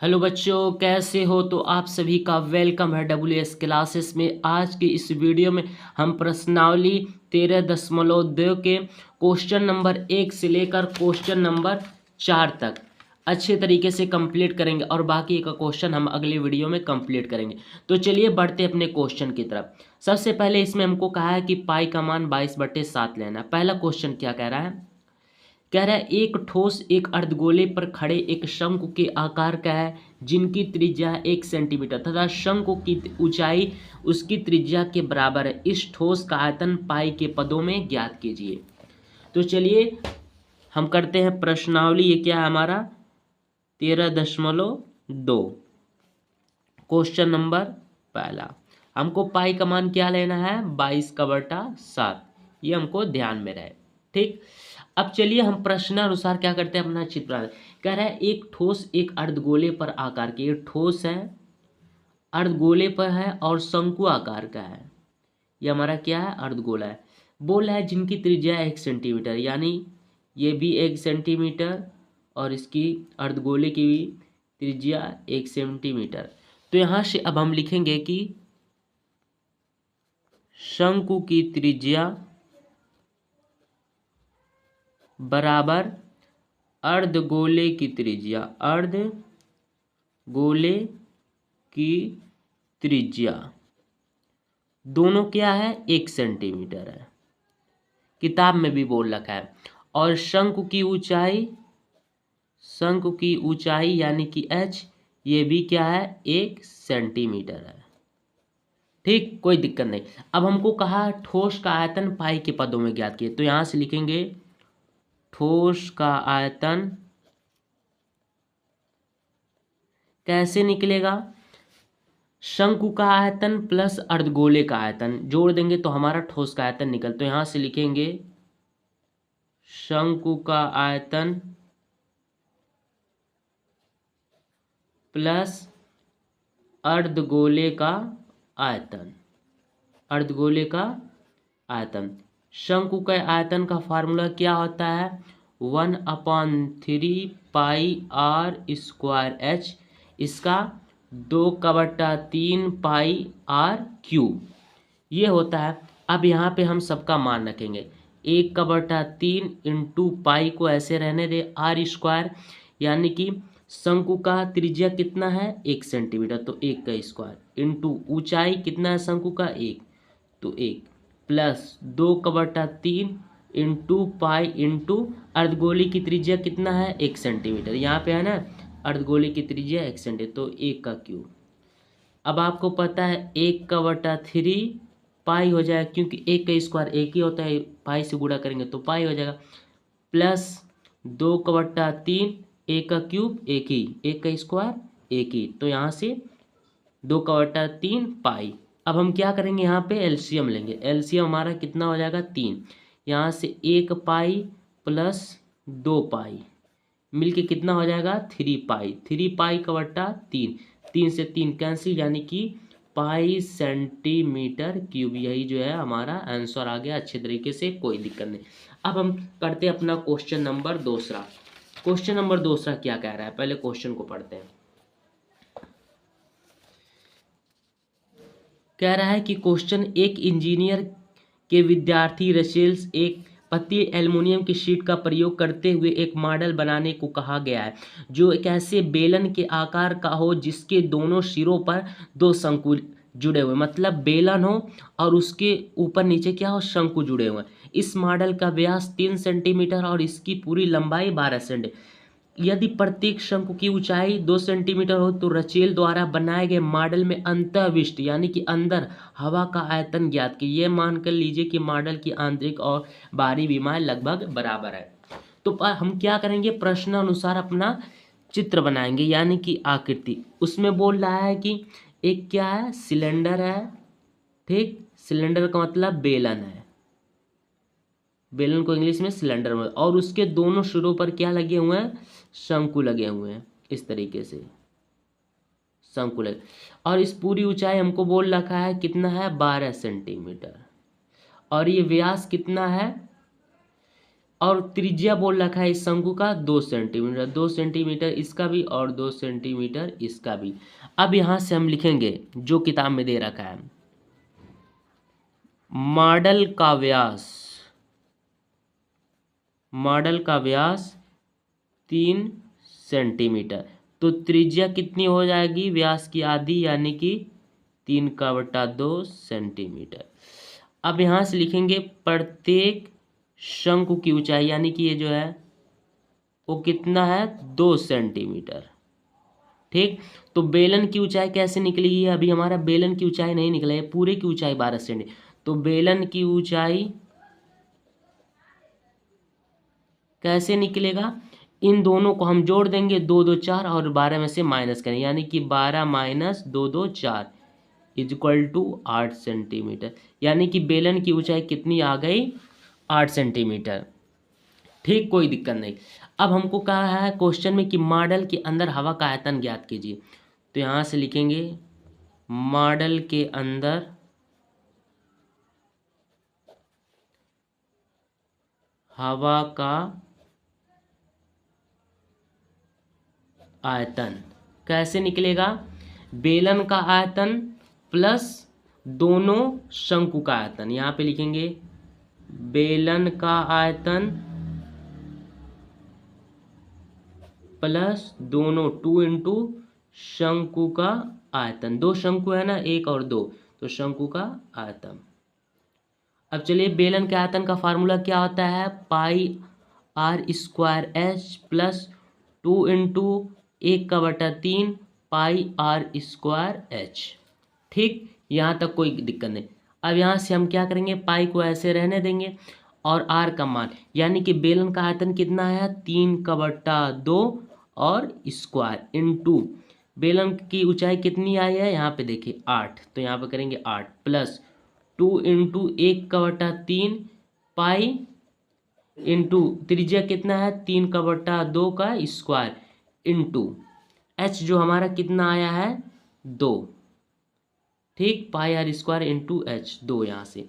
Hello बच्चों, कैसे हो? तो आप सभी का वेलकम है WS क्लासेस में। आज की इस वीडियो में हम प्रश्नावली 13.2 के क्वेश्चन नंबर 1 से लेकर क्वेश्चन नंबर 4 तक अच्छे तरीके से कंप्लीट करेंगे और बाकी का क्वेश्चन हम अगले वीडियो में कंप्लीट करेंगे। तो चलिए बढ़ते अपने क्वेश्चन की तरफ। सबसे पहले इसमें हमको कहा है कि पाई का मान 22/7 लेना। पहला क्वेश्चन क्या कह रहा है? कह रहा है एक ठोस एक अर्धगोले पर खड़े एक शंकु के आकार का है जिनकी त्रिज्या 1 सेंटीमीटर तथा शंकु की ऊंचाई उसकी त्रिज्या के बराबर है। इस ठोस का आयतन पाई के पदों में ज्ञात कीजिए। तो चलिए हम करते हैं प्रश्नावली। ये क्या है हमारा 13.2 क्वेश्चन नंबर पहला। हमको पाई का मान क्या लेना है? 22/7। ये हमको ध्यान में रहे। ठीक, अब चलिए हम प्रश्नानुसार क्या करते हैं, अपना चित्र बनाते हैं। कह रहा है एक ठोस एक अर्धगोले पर आकार के, ये ठोस है, अर्धगोले पर है और शंकु आकार का है। ये हमारा क्या है? अर्धगोला है। बोल रहा है जिनकी त्रिज्या 1 सेंटीमीटर, यानी ये भी 1 सेंटीमीटर और इसकी अर्धगोले की भी त्रिज्या 1 सेंटीमीटर। तो यहाँ से अब हम लिखेंगे कि शंकु की त्रिज्या बराबर अर्धगोले की त्रिज्या, अर्धगोले की त्रिज्या दोनों क्या है? 1 सेंटीमीटर है, किताब में भी बोल रखा है। और शंकु की ऊंचाई यानी कि h, ये भी क्या है? 1 सेंटीमीटर है। ठीक, कोई दिक्कत नहीं। अब हमको कहा ठोस का आयतन पाई के पदों में ज्ञात किए, तो यहां से लिखेंगे ठोस का आयतन कैसे निकलेगा? शंकु का आयतन प्लस अर्धगोले का आयतन जोड़ देंगे तो हमारा ठोस का आयतन निकल। तो यहां से लिखेंगे शंकु का आयतन प्लस अर्धगोले का आयतन, अर्धगोले का आयतन। शंकु के आयतन का फार्मूला क्या होता है? 1/3 पाई r²h, इसका 2/3 पाई r³ ये होता है। अब यहाँ पे हम सबका मान रखेंगे। 1/3 इंटू पाई को ऐसे रहने दे r², यानी कि शंकु का त्रिज्या कितना है? 1 सेंटीमीटर, तो 1 का स्क्वायर इंटू ऊंचाई कितना है शंकु का? 1, तो 1 प्लस 2/3 इंटू पाई इंटू अर्धगोले की त्रिज्या कितना है? 1 सेंटीमीटर। यहाँ पे है ना अर्धगोले की त्रिज्या 1 सेंटीमीटर, तो 1 का क्यूब। अब आपको पता है 1/3 पाई हो जाएगा, क्योंकि 1 का स्क्वायर 1 ही होता है, पाई से गुणा करेंगे तो पाई हो जाएगा, प्लस 2/3, 1 का क्यूब 1 ही, 1 का स्क्वायर 1 ही, तो यहाँ से 2/3 पाई। अब हम क्या करेंगे? यहाँ पे एलसीएम लेंगे। एलसीएम हमारा कितना हो जाएगा? 3। यहाँ से 1 पाई प्लस 2 पाई मिलके कितना हो जाएगा? 3 पाई। 3 पाई का बट्टा 3, 3 से 3 कैंसिल, यानी कि पाई सेंटीमीटर क्यूब। यही जो है हमारा आंसर आ गया अच्छे तरीके से, कोई दिक्कत नहीं। अब हम करते हैं अपना क्वेश्चन नंबर दूसरा। क्वेश्चन नंबर दूसरा क्या कह रहा है, पहले क्वेश्चन को पढ़ते हैं। कह रहा है कि क्वेश्चन, एक इंजीनियर के विद्यार्थी रसेल्स एक पतली एल्युमिनियम की शीट का प्रयोग करते हुए एक मॉडल बनाने को कहा गया है जो एक ऐसे बेलन के आकार का हो जिसके दोनों सिरों पर 2 शंकु जुड़े हुए, मतलब बेलन हो और उसके ऊपर नीचे क्या हो? शंकु जुड़े हुए। इस मॉडल का व्यास 3 सेंटीमीटर और इसकी पूरी लंबाई 12 सेंटीमीटर। यदि प्रत्येक शंकु की ऊंचाई 2 सेंटीमीटर हो तो रचेल द्वारा बनाए गए मॉडल में अंतःविष्ट यानी कि अंदर हवा का आयतन ज्ञात कीजिए। ये मान कर लीजिए कि मॉडल की आंतरिक और बाहरी विमाएं लगभग बराबर है। तो हम क्या करेंगे? प्रश्न अनुसार अपना चित्र बनाएंगे, यानी कि आकृति। उसमें बोल रहा है कि एक क्या है? सिलेंडर है। ठीक, सिलेंडर का मतलब बेलन है, बेलन को इंग्लिश में सिलेंडर में, और उसके दोनों सिरों पर क्या लगे हुए हैं? शंकु लगे हुए हैं, इस तरीके से शंकु लगे। और इस पूरी ऊंचाई हमको बोल रखा है कितना है? 12 सेंटीमीटर। और ये व्यास कितना है? और त्रिज्या बोल रखा है इस शंकु का 2 सेंटीमीटर, 2 सेंटीमीटर इसका भी और 2 सेंटीमीटर इसका भी। अब यहाँ से हम लिखेंगे जो किताब में दे रखा है, मॉडल का व्यास, मॉडल का व्यास 3 सेंटीमीटर, तो त्रिज्या कितनी हो जाएगी, व्यास की आधी यानी कि 3/2 सेंटीमीटर। अब यहाँ से लिखेंगे प्रत्येक शंकु की ऊंचाई, यानी कि ये जो है वो कितना है, 2 सेंटीमीटर। ठीक, तो बेलन की ऊंचाई कैसे निकलेगी, अभी हमारा बेलन की ऊंचाई नहीं निकला है, पूरे की ऊंचाई 12 सेंटीमीटर, तो बेलन की ऊंचाई कैसे निकलेगा, इन दोनों को हम जोड़ देंगे, 2 2 4 और 12 में से माइनस करें, यानी कि 12 - 2 2 4 इक्वल टू 8 सेंटीमीटर, यानी कि बेलन की ऊंचाई कितनी आ गई, 8 सेंटीमीटर। ठीक, कोई दिक्कत नहीं। अब हमको कहा है क्वेश्चन में कि मॉडल के अंदर हवा का आयतन ज्ञात कीजिए, तो यहाँ से लिखेंगे मॉडल के अंदर हवा का आयतन कैसे निकलेगा, बेलन का आयतन प्लस दोनों शंकु का आयतन, यहाँ पे लिखेंगे बेलन का आयतन प्लस दोनों 2 इंटू शंकु का आयतन, 2 शंकु है ना, 1 और 2, तो शंकु का आयतन। अब चलिए बेलन के आयतन का फार्मूला क्या होता है, πr² प्लस 2 इंटू 1/3 πr²। ठीक, यहाँ तक कोई दिक्कत नहीं। अब यहाँ से हम क्या करेंगे, पाई को ऐसे रहने देंगे और आर का मान, यानी कि बेलन का आयतन कितना है, 3/2 और स्क्वायर इंटू बेलन की ऊंचाई कितनी आई है, यहाँ पे देखिए 8, तो यहाँ पे करेंगे 8 प्लस 2 इंटू 1/3 पाई इंटू त्रिज्या कितना है, 3/2 का स्क्वायर इंटू एच जो हमारा कितना आया है, 2। ठीक, πr² इंटू एच 2 यहाँ से।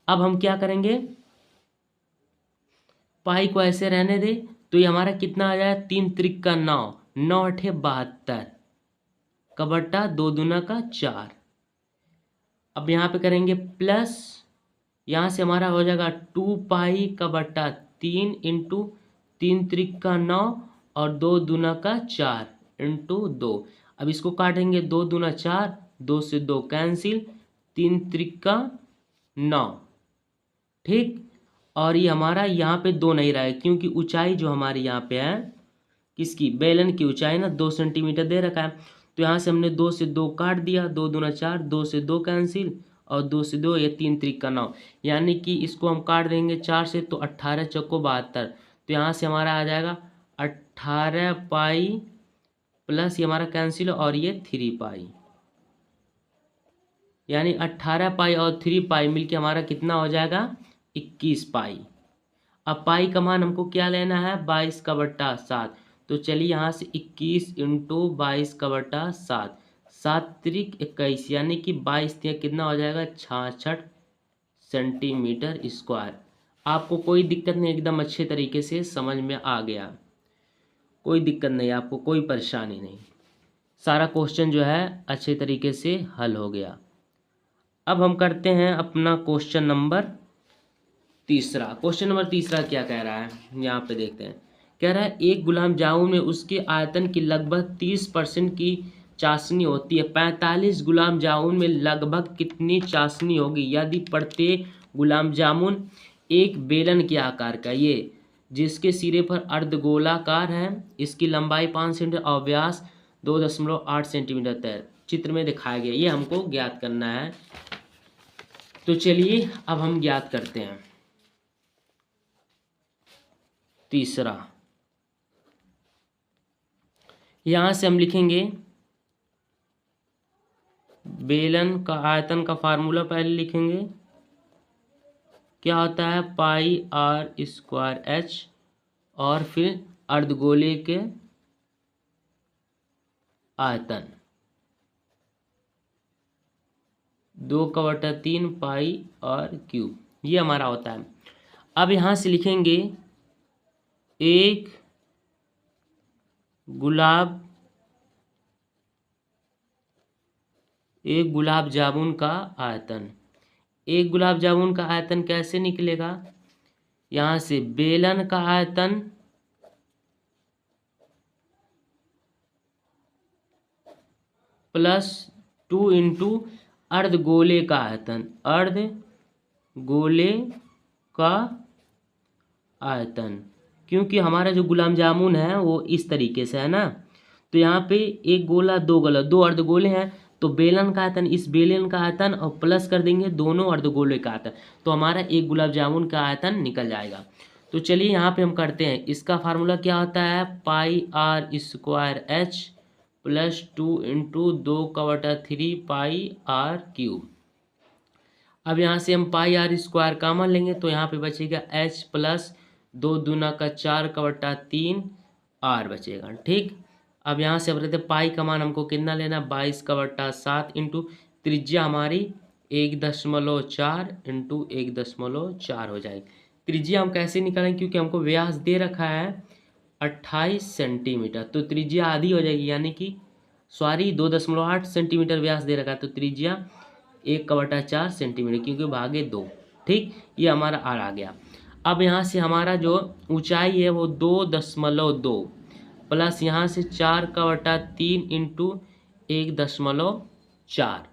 अब हम क्या करेंगे, पाई को ऐसे रहने दे, तो ये हमारा कितना आ जाए, 3 त्रिक का 9, 9 8 72 का 2 दूना का 4। अब यहाँ पे करेंगे प्लस, यहाँ से हमारा हो जाएगा 2π/3 इंटू 3 त्रिक का 9 और 2 दूना का 4 इंटू 2। अब इसको काटेंगे, 2 दूना 4, 2 से 2 कैंसिल, 3 त्रिक का 9। ठीक, और ये हमारा यहाँ पे 2 नहीं रहा है, क्योंकि ऊंचाई जो हमारी यहाँ पे है, किसकी, बेलन की ऊंचाई ना 2 सेंटीमीटर दे रखा है, तो यहाँ से हमने 2 से 2 काट दिया, 2 दूना 4, 2 से 2 कैंसिल और 2 से 2, ये 3 त्रिक का 9, यानी कि इसको हम काट देंगे 4 से, तो 18 चौको 72, तो यहाँ से हमारा आ जाएगा 18 पाई प्लस ये हमारा कैंसिल और ये 3 पाई, यानी 18 पाई और 3 पाई मिलके हमारा कितना हो जाएगा, 21 पाई। अब पाई का मान हमको क्या लेना है, 22/7, तो चलिए यहाँ से 21 इंटू 22/7, 7 त्रिक 21, यानी कि 22 कितना हो जाएगा, 66 सेंटीमीटर स्क्वायर। आपको कोई दिक्कत नहीं, एकदम अच्छे तरीके से समझ में आ गया, कोई दिक्कत नहीं, आपको कोई परेशानी नहीं, सारा क्वेश्चन जो है अच्छे तरीके से हल हो गया। अब हम करते हैं अपना क्वेश्चन नंबर तीसरा। क्वेश्चन नंबर तीसरा क्या कह रहा है, यहाँ पे देखते हैं। कह रहा है एक गुलाब जामुन में उसके आयतन की लगभग 30% की चाशनी होती है, 45 गुलाब जामुन में लगभग कितनी चाशनी होगी यदि प्रत्येक गुलाब जामुन एक बेलन के आकार का, ये जिसके सिरे पर अर्धगोलाकार है, इसकी लंबाई 5 सेंटीमीटर और व्यास 2.8 सेंटीमीटर तय चित्र में दिखाया गया, ये हमको ज्ञात करना है। तो चलिए अब हम ज्ञात करते हैं। तीसरा, यहां से हम लिखेंगे बेलन का आयतन का फार्मूला, पहले लिखेंगे क्या होता है, πr²h और फिर अर्धगोले के आयतन 2/3 पाई और क्यूब, ये हमारा होता है। अब यहाँ से लिखेंगे एक गुलाब जामुन का आयतन। एक गुलाब जामुन का आयतन कैसे निकलेगा? यहाँ से बेलन का आयतन +2 इंटू अर्धगोले का आयतन, अर्धगोले का आयतन। क्योंकि हमारा जो गुलाब जामुन है वो इस तरीके से है ना, तो यहाँ पे एक गोला दो गोला दो अर्धगोले हैं, तो बेलन का आयतन इस बेलन का आयतन और प्लस कर देंगे दोनों अर्धगोले का आयतन, तो हमारा एक गुलाब जामुन का आयतन निकल जाएगा। तो चलिए यहाँ पे हम करते हैं। इसका फार्मूला क्या होता है? πr² h +2 into 2/3 πr³। अब यहाँ से हम πr² कॉमन लेंगे तो यहाँ पे बचेगा h + 2 दूना का 4/3 r बचेगा। ठीक, अब यहाँ से अब रहते पाई का मान हमको कितना लेना? 22/7 इंटू त्रिज्या हमारी 1.4 इंटू 1.4 हो जाएगी। त्रिज्या हम कैसे निकालेंगे? क्योंकि हमको व्यास दे रखा है 28 सेंटीमीटर, तो त्रिज्या आधी हो जाएगी, यानी कि 2.8 सेंटीमीटर व्यास दे रखा है, तो त्रिज्या 1/4 सेंटीमीटर, क्योंकि भागे 2। ठीक, ये हमारा आर आ गया। अब यहाँ से हमारा जो ऊंचाई है वो 2.2 प्लस यहाँ से 4/3 इंटू 1.4,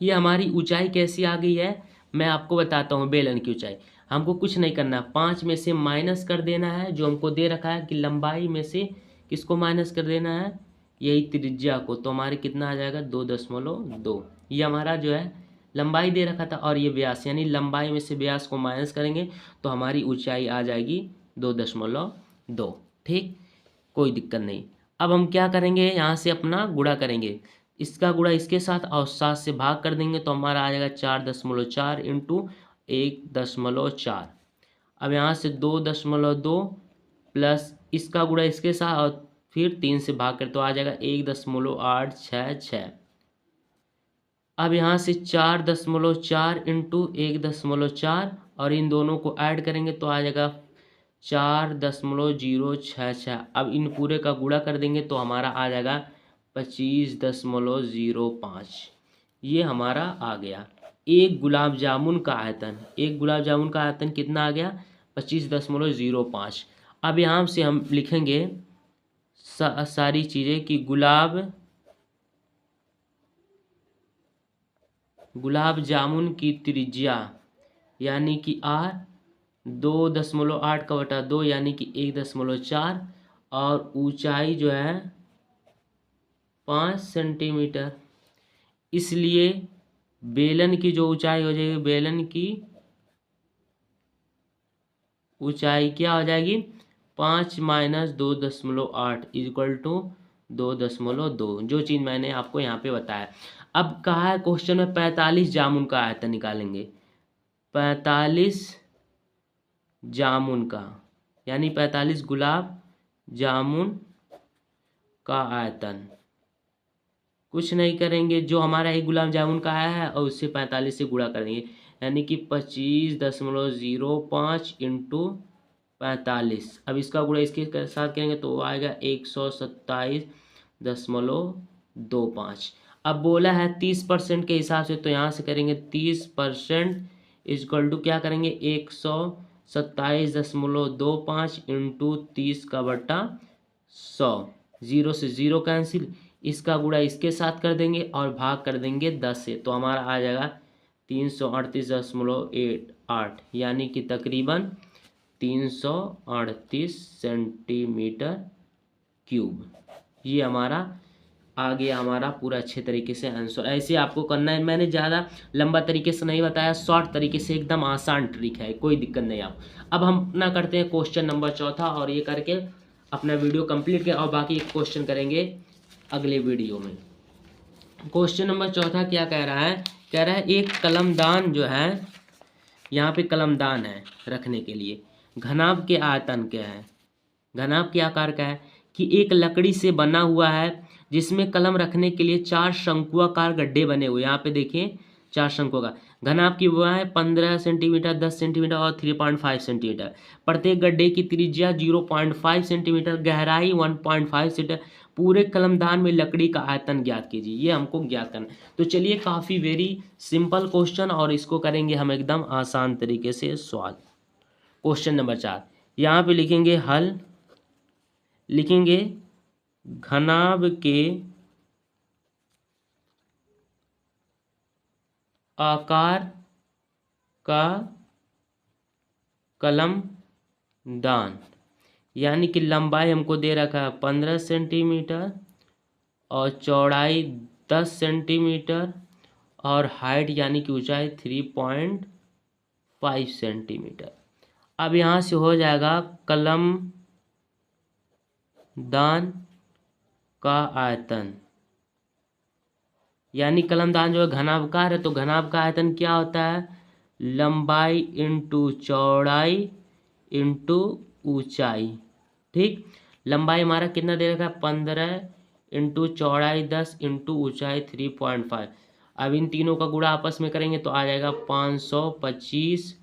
ये हमारी ऊंचाई कैसी आ गई है मैं आपको बताता हूँ। बेलन की ऊंचाई हमको कुछ नहीं करना, 5 में से माइनस कर देना है जो हमको दे रखा है कि लंबाई में से किसको माइनस कर देना है? यही त्रिज्या को, तो हमारे कितना आ जाएगा? 2.2। ये हमारा जो है लंबाई दे रखा था और ये व्यास, यानी लंबाई में से व्यास को माइनस करेंगे तो हमारी ऊंचाई आ जाएगी 2.2। ठीक, कोई दिक्कत नहीं। अब हम क्या करेंगे? यहाँ से अपना गुणा करेंगे, इसका गुणा इसके साथ और 7 से भाग कर देंगे तो हमारा आ जाएगा 4.4 इंटू 1.4। अब यहाँ से 2.2 प्लस इसका गुणा इसके साथ और फिर 3 से भाग कर तो आ जाएगा 1.866। अब यहाँ से 4.4 इंटू 1.4 और इन दोनों को ऐड करेंगे तो आ जाएगा 4.066। अब इन पूरे का गुणा कर देंगे तो हमारा आ जाएगा 25.05। ये हमारा आ गया एक गुलाब जामुन का आयतन। एक गुलाब जामुन का आयतन कितना आ गया? 25.05। अब यहाँ से हम लिखेंगे सारी चीज़ें कि गुलाब जामुन की त्रिज्या यानी कि r 2.8/2 यानी कि 1.4 और ऊंचाई जो है 5 सेंटीमीटर। इसलिए बेलन की जो ऊंचाई हो जाएगी, बेलन की ऊंचाई क्या हो जाएगी? 5 - 2.8 = 2.2, जो चीज़ मैंने आपको यहाँ पे बताया। अब कहा है क्वेश्चन में 45 जामुन का आयतन निकालेंगे। 45 जामुन का यानी 45 गुलाब जामुन का आयतन। कुछ नहीं करेंगे, जो हमारा एक गुलाब जामुन का आया है और उससे 45 से गुणा करेंगे, यानी कि 25.05 इंटू 45। अब इसका गुणा इसके साथ करेंगे तो वो आएगा 127.25। अब बोला है 30% के हिसाब से, तो यहाँ से करेंगे 30% = क्या करेंगे? 127.25 इंटू 30/100। 0 से 0 कैंसिल, इसका गुणा इसके साथ कर देंगे और भाग कर देंगे 10 से, तो हमारा आ जाएगा 338.8, यानी कि तकरीबन 338 सेंटीमीटर क्यूब। ये हमारा आ गया हमारा पूरा अच्छे तरीके से आंसर। ऐसे आपको करना है, मैंने ज़्यादा लंबा तरीके से नहीं बताया, शॉर्ट तरीके से एकदम आसान ट्रिक है, कोई दिक्कत नहीं। आप अब हम अपना करते हैं क्वेश्चन नंबर 4 और ये करके अपना वीडियो कंप्लीट करें और बाकी क्वेश्चन करेंगे अगले वीडियो में। क्वेश्चन नंबर 4 क्या कह रहा है? कह रहा है एक कलमदान जो है, यहाँ पे कलमदान है रखने के लिए, घनाभ के आयतन क्या है? घनाभ के आकार का है कि एक लकड़ी से बना हुआ है जिसमें कलम रखने के लिए 4 शंकुआकार गड्ढे बने हुए। यहाँ पे देखिए 4 शंकुआकार, घनाभ की वो है 15 सेंटीमीटर, 10 सेंटीमीटर और 3.5 सेंटीमीटर। प्रत्येक गड्ढे की त्रिज्या 0.5 सेंटीमीटर, गहराई 1.5 सेंटीमीटर। पूरे कलमदान में लकड़ी का आयतन ज्ञात कीजिए, ये हमको ज्ञात करना। तो चलिए, काफ़ी वेरी सिंपल क्वेश्चन, और इसको करेंगे हम एकदम आसान तरीके से सॉल्व। क्वेश्चन नंबर 4, यहाँ पे लिखेंगे हल, लिखेंगे घनाभ के आकार का कलमदान, यानी कि लंबाई हमको दे रखा है 15 सेंटीमीटर और चौड़ाई 10 सेंटीमीटर और हाइट यानी कि ऊंचाई 3.5 सेंटीमीटर। अब यहाँ से हो जाएगा कलमदान का आयतन, यानी कलमदान जो है घनाभकार है, तो घनाभ का आयतन क्या होता है, लंबाई इंटू चौड़ाई इंटू ऊंचाई। ठीक, लंबाई हमारा कितना दे रखा है 15 इंटू चौड़ाई 10 इंटू ऊंचाई 3.5। अब इन तीनों का गुणा आपस में करेंगे तो आ जाएगा 525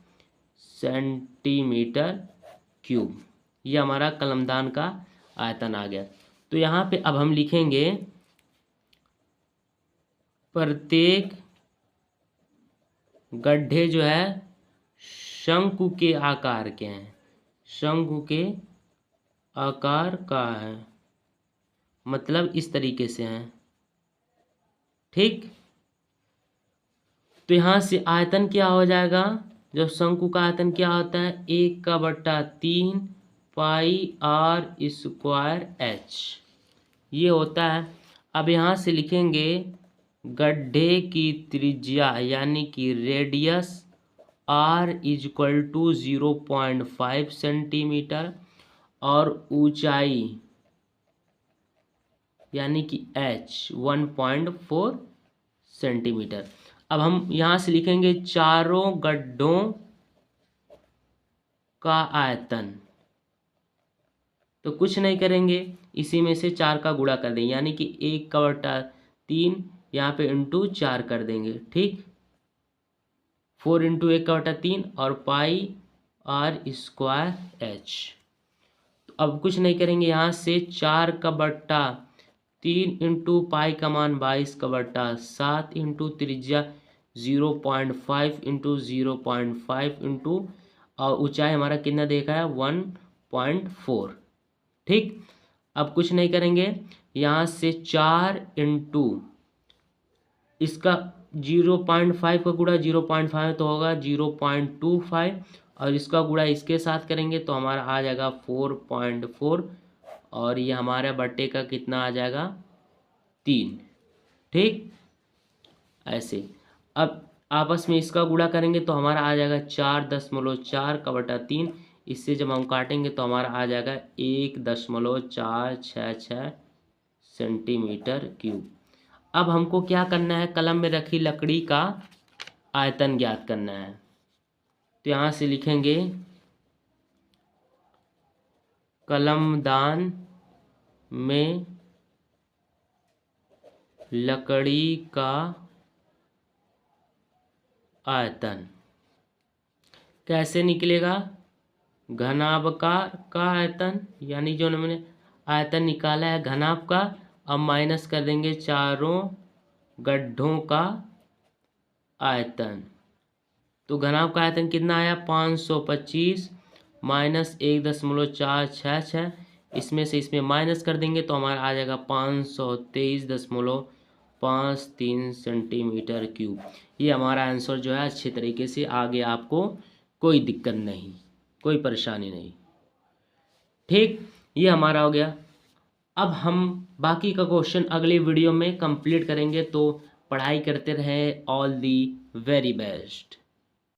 सेंटीमीटर क्यूब। ये हमारा कलमदान का आयतन आ गया। तो यहाँ पे अब हम लिखेंगे प्रत्येक गड्ढे जो है शंकु के आकार के हैं, शंकु के आकार का है, मतलब इस तरीके से हैं। ठीक, तो यहाँ से आयतन क्या हो जाएगा, जब शंकु का आयतन क्या होता है 1/3 पाई आर स्क्वायर एच, ये होता है। अब यहाँ से लिखेंगे गड्ढे की त्रिज्या यानी कि radius r equal to 0.5 centimetre और ऊंचाई यानी कि h 1.4 सेंटीमीटर। अब हम यहाँ से लिखेंगे चारों गड्ढों का आयतन, तो कुछ नहीं करेंगे, इसी में से 4 का गुणा कर देंगे, यानी कि 1/3 यहाँ पे इंटू 4 कर देंगे। ठीक, 4 इंटू 1/3 और पाई आर स्क्वायर एच। तो अब कुछ नहीं करेंगे, यहाँ से 4/3 इंटू पाई का मान 22/7 इंटू त्रिज्या 0.5 इंटू 0.5 इंटू और ऊंचाई हमारा कितना देखा है 1.4। ठीक, अब कुछ नहीं करेंगे, यहाँ से 4 इंटू इसका 0.5 का गुणा 0.5 तो होगा 0.25 और इसका गुणा इसके साथ करेंगे तो हमारा आ जाएगा 4.4 और ये हमारे बट्टे का कितना आ जाएगा 3। ठीक, ऐसे अब आपस में इसका गुणा करेंगे तो हमारा आ जाएगा 4.4/3। इससे जब हम काटेंगे तो हमारा आ जाएगा 1.466 सेंटीमीटर क्यूब। अब हमको क्या करना है, कलम में रखी लकड़ी का आयतन ज्ञात करना है। तो यहाँ से लिखेंगे कलमदान में लकड़ी का आयतन कैसे निकलेगा, घनाभकार का आयतन, यानी जो हमने आयतन निकाला है घनाभ का, अब माइनस कर देंगे चारों गड्ढों का आयतन। तो घनाभ का आयतन कितना आया 525 माइनस 1.466, इसमें से इसमें माइनस कर देंगे तो हमारा आ जाएगा 523.53 सेंटीमीटर क्यूब। ये हमारा आंसर जो है अच्छे तरीके से आ गया, आपको कोई दिक्कत नहीं, कोई परेशानी नहीं। ठीक, ये हमारा हो गया। अब हम बाकी का क्वेश्चन अगले वीडियो में कंप्लीट करेंगे, तो पढ़ाई करते रहें। All the very best.